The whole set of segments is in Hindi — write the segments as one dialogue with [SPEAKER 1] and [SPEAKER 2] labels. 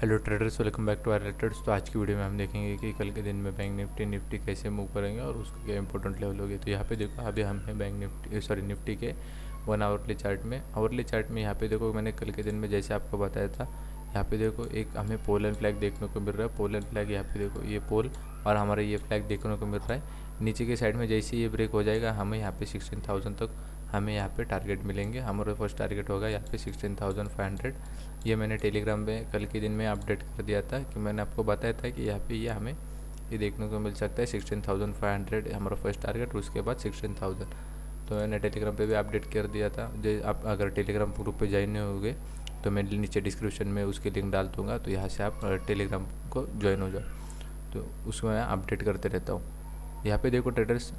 [SPEAKER 1] Hello traders, welcome back to our traders. तो आज की वीडियो में हम देखेंगे कि कल के दिन में बैंक निफ्टी कैसे मूव करेंगे और उसका क्या इंपॉर्टेंट लेवल होगी। तो यहाँ पे देखो, अभी हम हैं निफ्टी के 1 आवरली चार्ट में। आवरली चार्ट में यहाँ पे देखो, मैंने कल के दिन में जैसे आपको बताया था, यहाँ पे देखो एक हमें पोल एंड फ्लैग देखने को मिल रहा है। पोल एंड फ्लैग, यहाँ पे देखो ये पोल और हमारा ये फ्लैग देखने को मिल रहा है। नीचे के साइड में जैसे ये ब्रेक हो जाएगा, हमें यहाँ पे 16,000 तक हमें यहाँ पे टारगेट मिलेंगे। हमारा फर्स्ट टारगेट होगा यहाँ पे 16,500। ये मैंने टेलीग्राम में कल के दिन में अपडेट कर दिया था कि मैंने आपको बताया था कि यहाँ पे ये हमें ये देखने को मिल सकता है 16,500 हमारा फर्स्ट टारगेट, उसके बाद 16,000। तो मैंने टेलीग्राम पे भी अपडेट कर दिया था। जो आप अगर टेलीग्राम ग्रुप पे ज्वाइन नहीं होगे तो मैं नीचे डिस्क्रिप्शन में उसकी लिंक डाल दूँगा, तो यहाँ से आप टेलीग्राम को ज्वाइन हो जाओ। तो उसको मैं अपडेट करते रहता हूँ। यहाँ पे देखो ट्रेडर्स,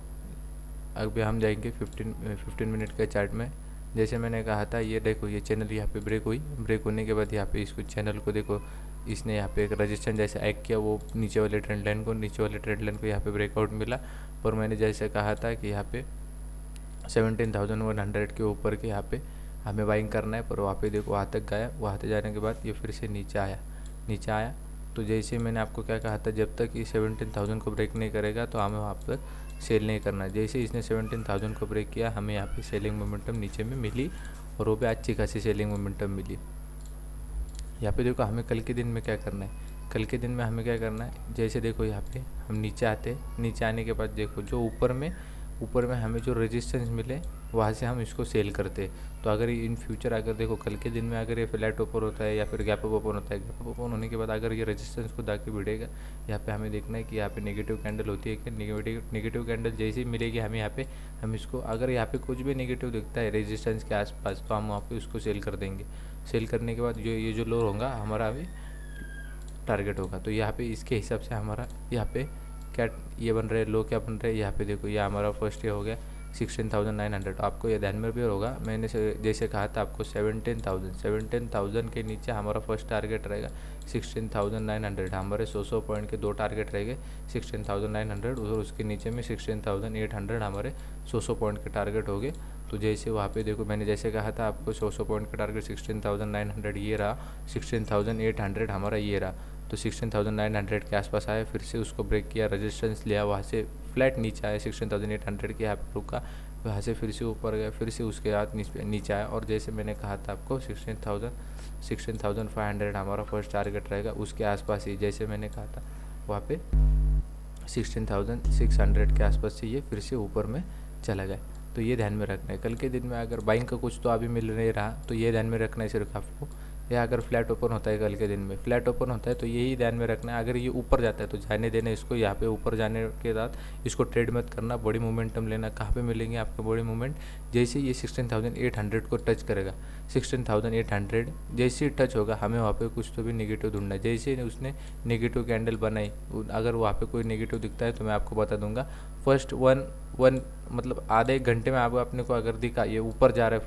[SPEAKER 1] अभी हम जाएंगे 15 मिनट के चार्ट में। जैसे मैंने कहा था, ये देखो ये चैनल यहाँ पे ब्रेक हुई। ब्रेक होने के बाद यहाँ पे इसको चैनल को देखो, इसने यहाँ पे एक रजिस्टेंस जैसे एक्ट किया, वो नीचे वाले ट्रेंड लाइन को यहाँ पे ब्रेकआउट मिला। पर मैंने जैसे कहा था कि यहाँ पे 17,100 के ऊपर के यहाँ पे हमें बाइंग करना है। पर वहाँ पे देखो वहाँ तक गया, वहाँ तक जाने के बाद ये फिर से नीचे आया। तो जैसे मैंने आपको क्या कहा था, जब तक ये 17,000 को ब्रेक नहीं करेगा तो हमें वहाँ पर सेल नहीं करना। जैसे इसने 17,000 को ब्रेक किया, हमें यहाँ पे सेलिंग मोमेंटम नीचे में मिली और वो भी अच्छी खासी सेलिंग मोमेंटम मिली। यहाँ पे देखो हमें कल के दिन में क्या करना है। कल के दिन में हमें क्या करना है, जैसे देखो यहाँ पे हम नीचे आते, नीचे आने के बाद देखो जो ऊपर में हमें जो रेजिस्टेंस मिले वहाँ से हम इसको सेल करते। तो अगर इन फ्यूचर अगर देखो कल के दिन में अगर ये फ्लैट ओपन होता है या फिर गैप अप ओपन होता है, गैप अप ओपन होने के बाद अगर ये रेजिस्टेंस को दाके भिड़ेगा, यहाँ पे हमें देखना है कि यहाँ पे नेगेटिव कैंडल होती है कि नेगेटिव कैंडल जैसे ही मिलेगी हमें यहाँ पे हम इसको, अगर यहाँ पे कुछ भी नेगेटिव दिखता है रेजिस्टेंस के आसपास, तो हम वहाँ पे उसको सेल कर देंगे। सेल करने के बाद ये जो लो होगा हमारा अभी टारगेट होगा। तो यहाँ पे इसके हिसाब से हमारा यहाँ पे क्या ये बन रहा है, लो क्या बन रहा है। यहाँ पे देखो ये हमारा फर्स्ट ये हो गया 16,900। आपको ये ध्यान में भी होगा, मैंने जैसे कहा था आपको 17,000 के नीचे हमारा फर्स्ट टारगेट रहेगा 16,900। हमारे 100 पॉइंट के दो टारगेट रहेंगे, 16,900 और उसके नीचे में 16,800 हमारे 100 पॉइंट के टारगेट हो गए। तो जैसे वहाँ पे देखो मैंने जैसे कहा था आपको 100 पॉइंट का टारगेट 16,900 ये रहा, 16,800 हमारा ये रहा। तो 16,900 के आसपास आया, फिर से उसको ब्रेक किया, रेजिस्टेंस लिया, वहाँ से फ्लैट नीचे आया 16,800 के यहाँ पे रुका, वहाँ से फिर से ऊपर गया, फिर से उसके बाद नीचे आया। और जैसे मैंने कहा था आपको 16,500 हमारा फर्स्ट टारगेट रहेगा, उसके आसपास ही जैसे मैंने कहा था वहाँ पे 16,600 के आसपास से ये फिर से ऊपर में चला गया। तो ये ध्यान में रखना है। कल के दिन में अगर बाइंग का कुछ तो अभी मिल नहीं रहा तो ये ध्यान में रखना है सिर्फ आपको। या अगर फ्लैट ओपन होता है, कल के दिन में फ्लैट ओपन होता है तो यही ध्यान में रखना है। अगर ये ऊपर जाता है तो जाने देना इसको, यहाँ पे ऊपर जाने के बाद इसको ट्रेड मत करना, बड़ी मोमेंटम लेना। कहाँ पे मिलेंगे आपको बड़ी मूवमेंट, जैसे ये 16,800 को टच करेगा, 16,800 जैसे ही टच होगा हमें वहाँ पे कुछ तो भी नेगेटिव ढूंढना है। जैसे ही उसने नेगेटिव कैंडल बनाई, अगर वहाँ पे कोई नेगेटिव दिखता है तो मैं आपको बता दूंगा। फर्स्ट वन मतलब आधे एक घंटे में आपको अपने को अगर दिखा ये ऊपर जा रहा है,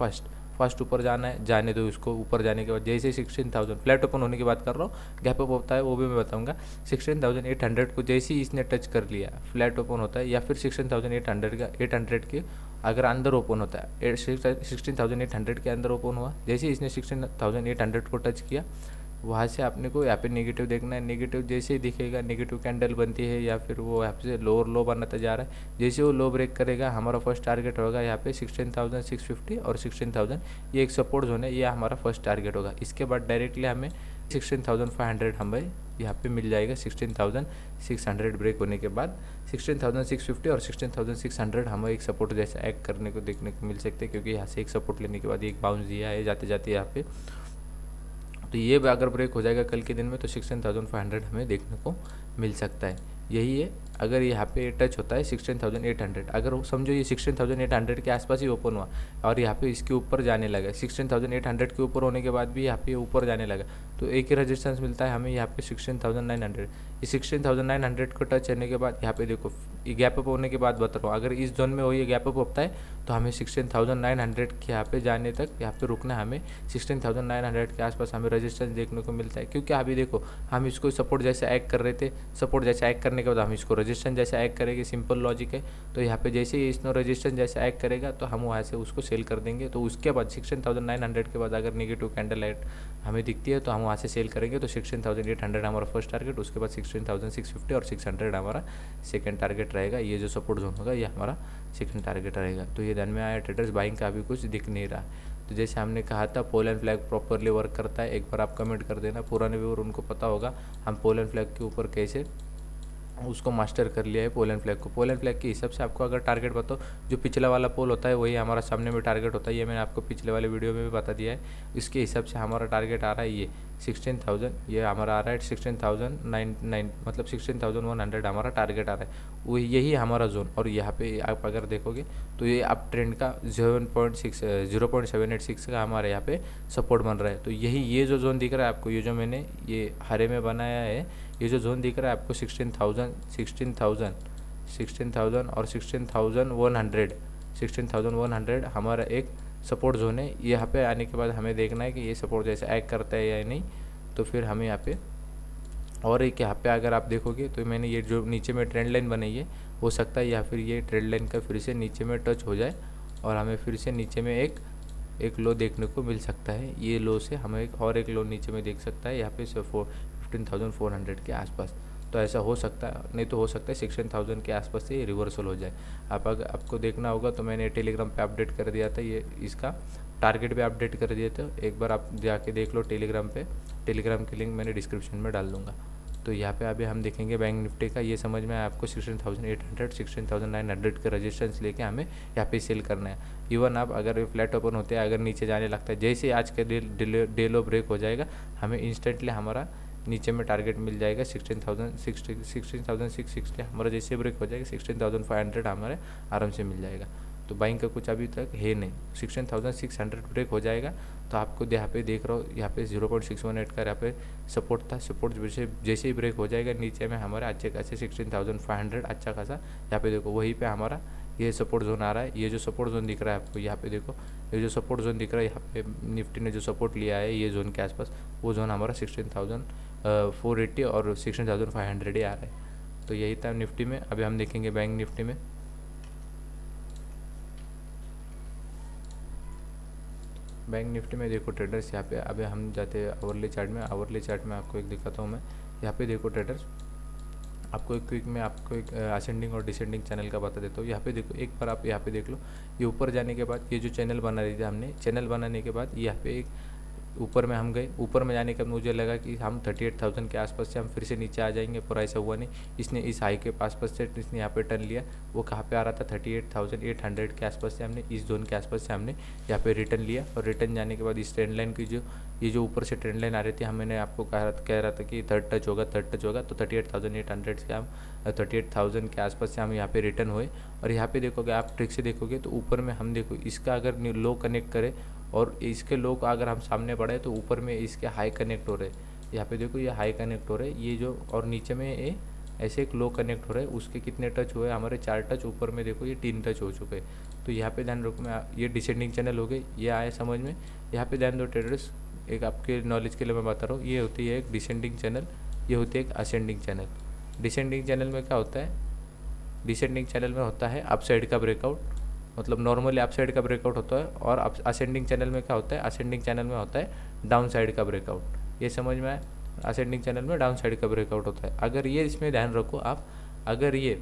[SPEAKER 1] फर्स्ट ऊपर जाना है, जाने दो इसको। ऊपर जाने के बाद जैसे 16,000 फ्लैट ओपन होने की बात कर रहा हूँ, गैप अप होता है वो भी मैं बताऊंगा। 16,800 को जैसे ही इसने टच कर लिया, फ्लैट ओपन होता है, या फिर 16,800 के अगर अंदर ओपन होता है, 16,800 के अंदर ओपन हुआ, जैसे ही इसने 16,800 को टच किया, वहाँ से आपने को यहाँ पे नेगेटिव देखना है। नेगेटिव जैसे ही दिखेगा, नेगेटिव कैंडल बनती है या फिर वो यहाँ से लो और लो बनाता जा रहा है, जैसे वो लो ब्रेक करेगा हमारा फर्स्ट टारगेट होगा यहाँ पे 16,650 और 16,000, ये एक सपोर्ट जोन है, ये हमारा फर्स्ट टारगेट होगा। इसके बाद डायरेक्टली हमें 16,500 हमें यहाँ पे मिल जाएगा। 16,600 ब्रेक होने के बाद 16,650 और 16,600 हमें एक सपोर्ट जैसा एक्ट करने को देखने को मिल सकते हैं, क्योंकि यहाँ से एक सपोर्ट लेने के बाद एक बाउंस दिया है जाते जाते यहाँ पे। तो ये अगर ब्रेक हो जाएगा कल के दिन में तो 16,500 हमें देखने को मिल सकता है। यही है, अगर यहाँ पे टच होता है 16,800, अगर समझो ये 16,800 के आसपास ही ओपन हुआ और यहाँ पे इसके ऊपर जाने लगा, 16,800 के ऊपर होने के बाद भी यहाँ पे ऊपर जाने लगा, तो एक ही रेजिस्टेंस मिलता है हमें यहाँ पे 16,900। ये 16,900 को टच करने के बाद यहाँ पे देखो ये गैप अप होने के बाद बता रहा हूँ, अगर इस जोन में हो ये गैप अप होता है तो हमें 16,900 के यहाँ पे जाने तक यहाँ पे रुकना है। हमें 16,900 के आसपास हमें रेजिस्टेंस देखने को मिलता है, क्योंकि अभी देखो हम इसको सपोर्ट जैसे एक्ट कर रहे थे, सपोर्ट जैसे एक्ट करने के बाद हम इसको रेजिस्टेंस जैसे एक्ट करेंगे, सिंपल लॉजिक है। तो यहाँ पे जैसे ही इसने रेजिस्टेंस जैसे एक्ट करेगा तो हम वहाँ से उसको सेल कर देंगे। तो उसके बाद 16,900 के बाद अगर नेगेटिव कैंडल लाइट हमें दिखती है तो हम वहाँ से सेल करेंगे तो 16,800 हमारा फर्स्ट टारगेट, उसके बाद 16,650 और 600 हमारा सेकंड टारगेट रहेगा। ये जो सपोर्ट जोन होगा ये हमारा सेकंड टारगेट रहेगा। तो ये ध्यान में आया ट्रेडर्स, बाइंग का अभी कुछ दिख नहीं रहा। तो जैसे हमने कहा था pole and flag properly work करता है, एक बार आप कमेंट कर देना, पुराने व्यूअर उनको पता होगा हम पोल एंड फ्लैग के ऊपर कैसे उसको मास्टर कर लिया है पोल एंड फ्लैग को। पोल एंड फ्लैग के हिसाब से आपको अगर टारगेट बताओ, जो पिछला वाला पोल होता है वही हमारा सामने में टारगेट होता है, ये मैंने आपको पिछले वाले वीडियो में भी बता दिया है। इसके हिसाब से हमारा टारगेट आ रहा है ये 16,000, ये हमारा आ रहा है 16,009 मतलब 16,100 हमारा टारगेट आ रहा है, वो यही हमारा जोन। और यहाँ पे आप अगर देखोगे तो ये अप ट्रेंड का 0.786 का हमारे यहाँ पे सपोर्ट बन रहा है। तो यही ये जो जोन दिख रहा है आपको, ये जो मैंने ये हरे में बनाया है, ये जो जोन दिख रहा है आपको 16,000 और 16,100 हमारा एक सपोर्ट जोन है। यहाँ पे आने के बाद हमें देखना है कि ये सपोर्ट जैसे एक्ट करता है या नहीं। तो फिर हमें यहाँ पे और एक यहाँ पे अगर आप देखोगे तो मैंने ये जो नीचे में ट्रेंड लाइन बनाई है, हो सकता है या फिर ये ट्रेंड लाइन का फिर से नीचे में टच हो जाए और हमें फिर से नीचे में एक लो देखने को मिल सकता है। ये लो से हमें एक लो नीचे में देख सकता है यहाँ पे 15,400 के आसपास। तो ऐसा हो सकता है, नहीं तो हो सकता है 16,000 के आसपास से ये रिवर्सल हो जाए। आपको देखना होगा तो मैंने टेलीग्राम पे अपडेट कर दिया था, ये इसका टारगेट भी अपडेट कर दिया था, एक बार आप जाके देख लो टेलीग्राम पे। टेलीग्राम की लिंक मैंने डिस्क्रिप्शन में डाल दूँगा। तो यहाँ पे अभी हम देखेंगे बैंक निफ्टी का, ये समझ में आया आपको 16,800 16,900 का रेजिस्टेंस लेके हमें यहाँ पे सेल करना है। इवन आप अगर फ्लैट ओपन होते हैं, अगर नीचे जाने लगता है, जैसे आज के डे लो ब्रेक हो जाएगा, हमें इंस्टेंटली हमारा नीचे में टारगेट मिल जाएगा 16,660 हमारा जैसे ब्रेक हो जाएगा 16,500 हमारे आराम से मिल जाएगा। तो बाइंग का कुछ अभी तक है नहीं, 16,600 ब्रेक हो जाएगा तो आपको यहाँ पे देख रहा हो, यहाँ पे 0.618 का यहाँ पे सपोर्ट था, सपोर्ट जैसे ही ब्रेक हो जाएगा नीचे में हमारे अच्छे खासे 16,500 अच्छा खासा यहाँ पे देखो, वहीं पे हमारा ये सपोर्ट जोन आ रहा है। ये जो सपोर्ट जोन दिख रहा है आपको यहाँ पे देखो, ये जो सपोर्ट जोन दिख रहा है यहाँ पे निफ्टी ने जो सपोर्ट लिया है ये जोन के आसपास, वो जोन हमारा 16,480 और 16,500 ही आ रहा है। तो यही था निफ्टी में। अभी हम देखेंगे बैंक निफ्टी में। बैंक निफ्टी में देखो ट्रेडर्स, यहाँ पे अभी हम जाते हैं आवरली चार्ट में। आवरली चार्ट में आपको एक दिखाता हूँ मैं, यहाँ पे देखो ट्रेडर्स, आपको एक क्विक में आपको एक असेंडिंग और डिसेंडिंग चैनल का बता देता हूँ। यहाँ पे देखो, एक बार आप यहाँ पे देख लो, ये ऊपर जाने के बाद ये जो चैनल बना रही थी हमने, चैनल बनाने के बाद यहाँ पे एक ऊपर में हम गए, ऊपर में जाने के बाद मुझे लगा कि हम 38,000 के आसपास से हम फिर से नीचे आ जाएंगे, पर ऐसा हुआ नहीं। इसने इस हाई के आसपास से इसने यहाँ पे टर्न लिया, वो कहाँ पे आ रहा था 38,800 के आसपास से, हमने इस जोन के आसपास से हमने यहाँ पे रिटर्न लिया। और रिटर्न जाने के बाद इस ट्रेंड लाइन की ये जो ऊपर से ट्रेंड लाइन आ रही थी, मैंने आपको कह रहा था कि थर्ड टच होगा। तो 38,800 से हम 38,000 के आसपास से हम यहाँ पे रिटर्न हुए। और यहाँ पे देखोगे आप ट्रिक से देखोगे तो ऊपर में हम देखो इसका अगर लो कनेक्ट करें और इसके लो को अगर हम सामने बढ़े तो ऊपर में इसके हाई कनेक्ट हो रहे, यहाँ पे देखो ये हाई कनेक्ट हो रहे ये जो, और नीचे में ये ऐसे एक लो कनेक्ट हो रहा है। उसके कितने टच हुए हमारे 4 टच, ऊपर में देखो ये 3 टच हो चुके हैं। तो यहाँ पे ध्यान रखो, मैं ये डिसेंडिंग चैनल हो गए, ये आए समझ में। यहाँ पे ध्यान दो ट्रेडर्स, एक आपके नॉलेज के लिए मैं बता रहा हूँ, ये होती है एक डिसेंडिंग चैनल, ये होती है एक असेंडिंग चैनल। डिसेंडिंग चैनल में क्या होता है, डिसेंडिंग चैनल में होता है अप साइड का ब्रेकआउट, मतलब नॉर्मली अप साइड का ब्रेकआउट होता है। और असेंडिंग चैनल में क्या होता है, असेंडिंग चैनल में होता है डाउन साइड का ब्रेकआउट। ये समझ में आए, असेंडिंग चैनल में डाउन साइड का ब्रेकआउट होता है। अगर ये इसमें ध्यान रखो आप, अगर ये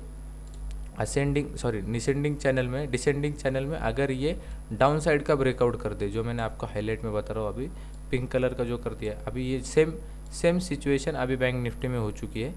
[SPEAKER 1] डिसेंडिंग चैनल में, डिसेंडिंग चैनल में अगर ये डाउन साइड का ब्रेकआउट कर दे, जो मैंने आपको हाईलाइट में बता रहा हूँ अभी पिंक कलर का जो कर दिया, अभी ये सेम सिचुएशन अभी बैंक निफ्टी में हो चुकी है।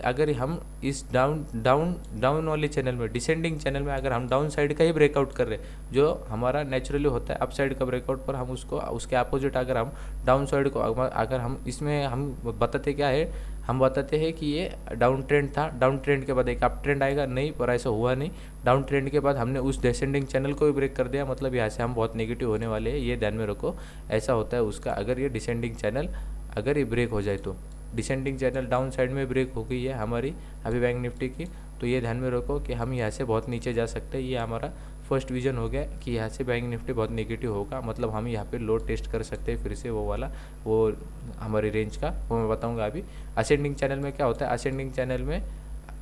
[SPEAKER 1] अगर हम इस डाउन वाले चैनल में, डिसेंडिंग चैनल में अगर हम डाउन साइड का ही ब्रेकआउट कर रहे, जो हमारा नेचुरली होता है अप साइड का ब्रेकआउट, पर हम उसको उसके अपोजिट अगर हम डाउन साइड को अगर हम इसमें हम बताते क्या है, हम बताते हैं कि ये डाउन ट्रेंड था, डाउन ट्रेंड के बाद एक अप ट्रेंड आएगा, नहीं पर ऐसा हुआ नहीं। डाउन ट्रेंड के बाद हमने उस डिसेंडिंग चैनल को भी ब्रेक कर दिया, मतलब यहाँ से हम बहुत नेगेटिव होने वाले हैं, ये ध्यान में रखो। ऐसा होता है उसका, अगर ये डिसेंडिंग चैनल अगर ये ब्रेक हो जाए तो, डिसेंडिंग चैनल डाउन साइड में ब्रेक हो गई है हमारी अभी बैंक निफ्टी की, तो ये ध्यान में रखो कि हम यहाँ से बहुत नीचे जा सकते हैं। ये हमारा फर्स्ट विजन हो गया कि यहाँ से बैंक निफ्टी बहुत नेगेटिव होगा, मतलब हम यहाँ पे लो टेस्ट कर सकते हैं फिर से, वो वाला वो हमारी रेंज का वो मैं बताऊँगा अभी। असेंडिंग चैनल में क्या होता है, असेंडिंग चैनल में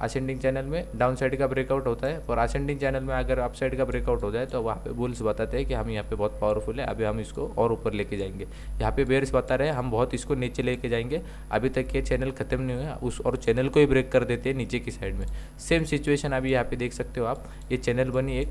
[SPEAKER 1] असेंडिंग चैनल में डाउन साइड का ब्रेकआउट होता है, और असेंडिंग चैनल में अगर अप साइड का ब्रेकआउट हो जाए तो वहाँ पे बुल्स बताते हैं कि हम यहाँ पे बहुत पावरफुल है, अभी हम इसको और ऊपर लेके जाएंगे। यहाँ पे बेयर्स बता रहे हैं हम बहुत इसको नीचे लेके जाएंगे, अभी तक ये चैनल खत्म नहीं हुआ उस, और चैनल को ही ब्रेक कर देते हैं नीचे की साइड में। सेम सिचुएशन अभी यहाँ पे देख सकते हो आप, ये चैनल बनी एक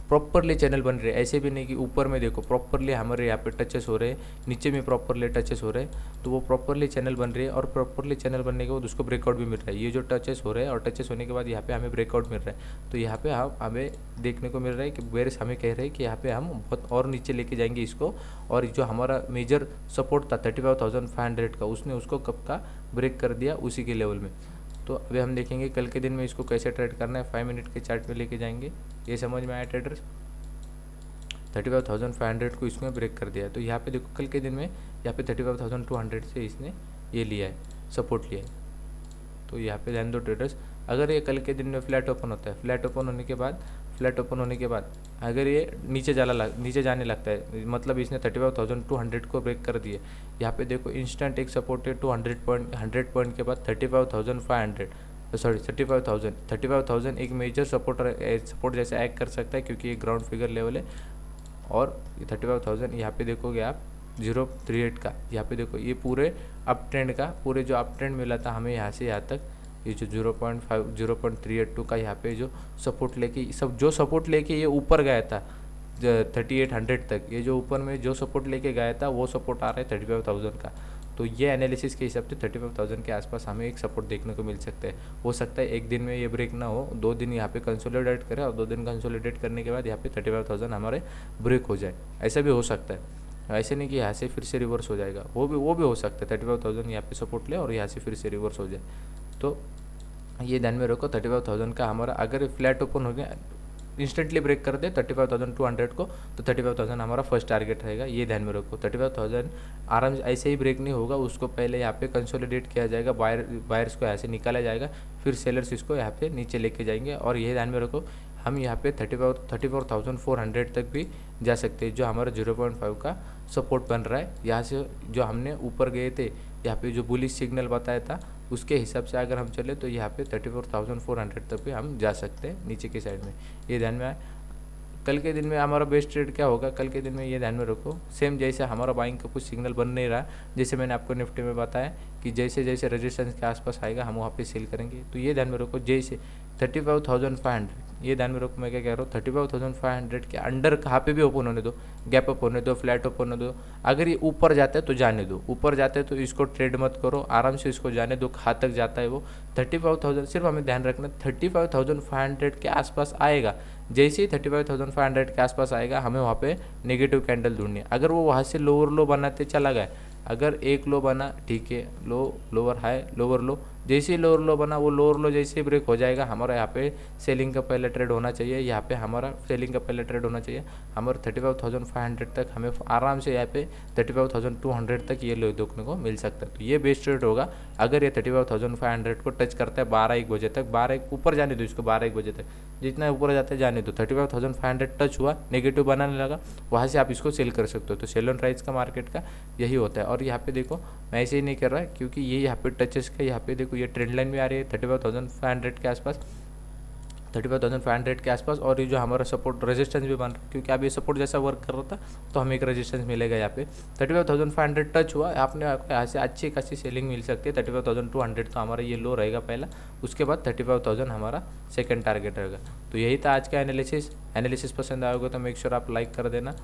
[SPEAKER 1] प्रॉपरली चैनल बन रहे हैं, ऐसे भी नहीं कि ऊपर में देखो प्रॉपरली हमारे यहाँ पे टचेस हो रहे हैं, नीचे में प्रॉपरली टचेस हो रहे हैं, तो वो प्रॉपरली चैनल बन रही है। और प्रॉपरली चैनल बनने के बाद उसको ब्रेकआउट भी मिल रहा है। ये जो टचेस हो रहे हैं और टचेस होने के बाद यहाँ पे हमें ब्रेकआउट मिल रहा है, तो यहाँ पे हमें देखने को मिल रहा है कि बेयर्स हमें कह रहे हैं कि यहाँ पे हम बहुत और नीचे लेके जाएंगे इसको, और जो हमारा मेजर सपोर्ट था 35,500 का, उसने उसको कब का ब्रेक कर दिया उसी के लेवल में। तो अभी हम देखेंगे कल के दिन में इसको कैसे ट्रेड करना है, 5 मिनट के चार्ट में लेके जाएंगे। ये समझ में आया ट्रेडर्स, 35,500 को इसमें ब्रेक कर दिया। तो यहाँ पे देखो कल के दिन में यहाँ पे 35,200 से इसने ये लिया है, सपोर्ट लिया है। तो यहाँ पे ध्यान दो ट्रेडर्स, अगर ये कल के दिन में फ्लैट ओपन होता है, फ्लैट ओपन होने के बाद अगर ये नीचे जाने लगता है, मतलब इसने 35,200 को ब्रेक कर दिए। यहाँ पे देखो इंस्टेंट एक सपोर्ट है 100 पॉइंट के बाद 35,500, सॉरी 35,000 एक मेजर सपोर्ट जैसे एक्ट कर सकता है, क्योंकि ये ग्राउंड फिगर लेवल है। और 35,000 यहाँ पे देखोगे आप 038 का, यहाँ पे देखो ये पूरे अप ट्रेंड का, पूरे जो अप ट्रेंड मिला था हमें यहाँ से यहाँ तक, ये जो 0.382 का यहाँ पे जो सपोर्ट लेके जो सपोर्ट लेके ये ऊपर गया था 3800 तक, ये जो ऊपर में जो सपोर्ट लेके गया था वो सपोर्ट आ रहा है 35,000 का। तो ये एनालिसिस के हिसाब से 35,000 के आसपास हमें एक सपोर्ट देखने को मिल सकता है। हो सकता है एक दिन में ये ब्रेक ना हो, 2 दिन यहाँ पे कंसोलिडेट करे, और 2 दिन कंसोलिडेट करने के बाद यहाँ पे 35,000 हमारे ब्रेक हो जाए, ऐसा भी हो सकता है। ऐसे नहीं कि यहाँ से फिर से रिवर्स हो जाएगा, वो भी हो सकता है 35,000 यहाँ पे सपोर्ट ले और यहाँ से फिर से रिवर्स हो जाए। तो ये ध्यान में रखो, 35,000 का हमारा अगर फ्लैट ओपन हो गया, इंस्टेंटली ब्रेक कर दे 35,200 को, तो 35,000 हमारा फर्स्ट टारगेट रहेगा। ये ध्यान में रखो, 35,000 आराम से ऐसे ही ब्रेक नहीं होगा, उसको पहले यहाँ पे कंसोलिडेट किया जाएगा, बायर्स को यहाँ से निकाला जाएगा, फिर सेलर्स इसको यहाँ पे नीचे लेके जाएंगे। और ये ध्यान में रखो, हम यहाँ पे 34,400 तक भी जा सकते हैं, जो हमारा 0.5 का सपोर्ट बन रहा है। यहाँ से जो हमने ऊपर गए थे, यहाँ पे जो बुलिश सिग्नल बताया था उसके हिसाब से अगर हम चले तो यहाँ पे 34,400 तक भी हम जा सकते हैं नीचे की साइड में। ये ध्यान में आए। कल के दिन में हमारा बेस्ट ट्रेड क्या होगा, कल के दिन में ये ध्यान में रखो, सेम जैसे हमारा बाइंग का कुछ सिग्नल बन नहीं रहा, जैसे मैंने आपको निफ्टी में बताया कि जैसे जैसे रेजिस्टेंस के आसपास आएगा हम वहाँ पे सेल करेंगे। तो ये ध्यान में रखो, जैसे 35,500, ये ध्यान में रखो मैं क्या कह रहा हूँ, 35,500 के अंडर कहाँ पे भी ओपन होने दो, गैप अप होने दो, फ्लैट ओपन होने दो। अगर ये ऊपर जाता है तो जाने दो, ऊपर जाता है तो इसको ट्रेड मत करो, आराम से इसको जाने दो, कहाँ तक जाता है वो 35,000। सिर्फ हमें ध्यान रखना 35,500 के आसपास आएगा, जैसे ही 35,500 के आसपास आएगा हमें वहाँ पे नेगेटिव कैंडल ढूंढनी है। अगर वो वहाँ से लोअर लो बनाते चला गया, अगर एक लो बना ठीक है, लो लोअर हाई लोअर लो, जैसे ही लोअर लो बना वो लोअर लो जैसे ही ब्रेक हो जाएगा हमारा यहाँ पे सेलिंग का पहला ट्रेड होना चाहिए। यहाँ पे हमारा सेलिंग का पहला ट्रेड होना चाहिए, हमारा 35,500 तक हमें आराम से यहाँ पे 35,200 तक ये लो देखने को मिल सकता है। तो ये बेस्ट ट्रेड होगा अगर ये 35,500 को टच करता है 12-1 बजे तक, 12-1 ऊपर जाने दो इसको, 12-1 बजे तक जितना ऊपर जाता है जाने दो। 35,500 टच हुआ, नेगेटिव बनाने लगा, वहाँ से आप इसको सेल कर सकते हो। तो सेल एंड राइज का मार्केट का यही होता है। और यहाँ पे देखो मैं ऐसे ही नहीं कर रहा है, क्योंकि ये यहाँ पे टचेस का, यहाँ पे देखो ये ट्रेंड लाइन भी आ रही है 35,500 के आसपास, 35,500 के आसपास। और ये जो हमारा सपोर्ट रेजिस्टेंस भी बन रहा है, क्योंकि अब ये सपोर्ट जैसा वर्क कर रहा था तो हमें एक रेजिस्टेंस मिलेगा यहाँ पे 35,500 टच हुआ, आपने आपको यहाँ से अच्छी खासी सेलिंग मिल सकती है। 35,200 तो हमारा ये लो रहेगा पहला, उसके बाद 35,000 हमारा सेकंड टारगेट रहेगा। तो यही था आज का एनालिसिस पसंद आया होगा तो मेक श्योर आप लाइक कर देना।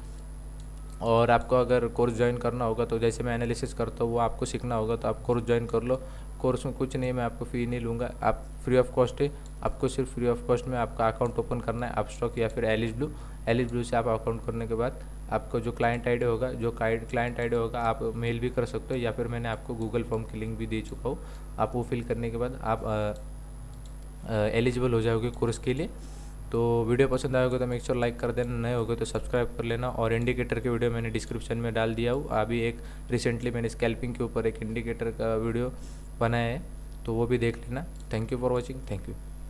[SPEAKER 1] और आपको अगर कोर्स ज्वाइन करना होगा तो जैसे मैं एनालिसिस करता हूँ वो आपको सीखना होगा तो आप कोर्स ज्वाइन कर लो। कोर्स में कुछ नहीं, मैं आपको फ़ी नहीं लूँगा, आप फ्री ऑफ कॉस्ट है, आपको सिर्फ फ्री ऑफ कॉस्ट में आपका अकाउंट ओपन करना है अपस्टॉक या फिर एलिस ब्लू से। आप अकाउंट करने के बाद आपको जो क्लाइंट आईडी होगा आप मेल भी कर सकते हो, या फिर मैंने आपको गूगल फॉर्म की लिंक भी दे चुका हूँ, आप वो फिल करने के बाद आप एलिजिबल हो जाओगे कोर्स के लिए। तो वीडियो पसंद आएगा तो मेक श्योर लाइक कर देना, नए होगे तो सब्सक्राइब कर लेना। और इंडिकेटर के वीडियो मैंने डिस्क्रिप्शन में डाल दिया हूँ, अभी एक रिसेंटली मैंने स्कैल्पिंग के ऊपर एक इंडिकेटर का वीडियो बनाया है, तो वो भी देख लेना। Thank you for watching, thank you.